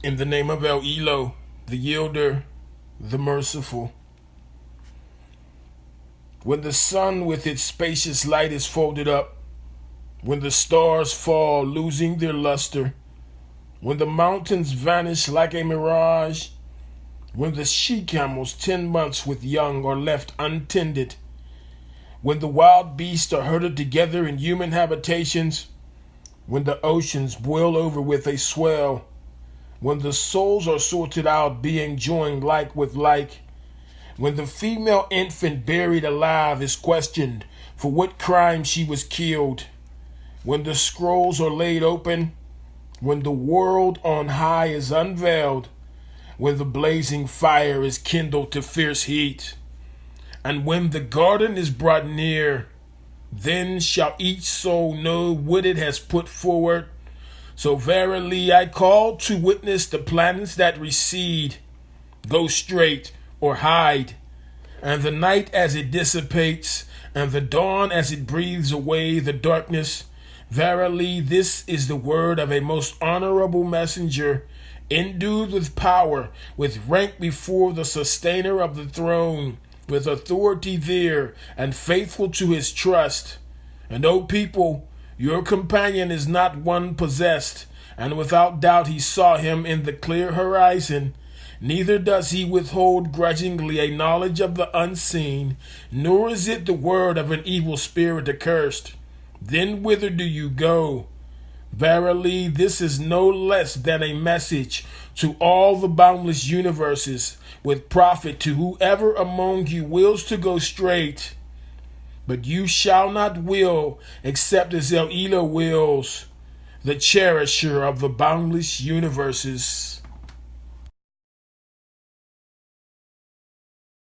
In the name of ELOH, the Yielder, the Merciful. When the sun with its spacious light is folded up, when the stars fall losing their luster, when the mountains vanish like a mirage, when the she-camels 10 months with young are left untended, when the wild beasts are herded together in human habitations, when the oceans boil over with a swell, when the souls are sorted out being joined like with like, when the female infant buried alive is questioned for what crime she was killed, when the scrolls are laid open, when the world on high is unveiled, when the blazing fire is kindled to fierce heat, and when the garden is brought near, then shall each soul know what it has put forward. So verily I call to witness the planets that recede, go straight or hide, and the night as it dissipates, and the dawn as it breathes away the darkness. Verily this is the word of a most honorable messenger, endued with power, with rank before the sustainer of the throne, with authority there, and faithful to his trust. And O people, your companion is not one possessed, and without doubt he saw him in the clear horizon. Neither does he withhold grudgingly a knowledge of the unseen, nor is it the word of an evil spirit accursed. Then whither do you go? Verily, this is no less than a message to all the boundless universes, with profit to whoever among you wills to go straight. But you shall not will except as ELOH wills, the cherisher of the boundless universes.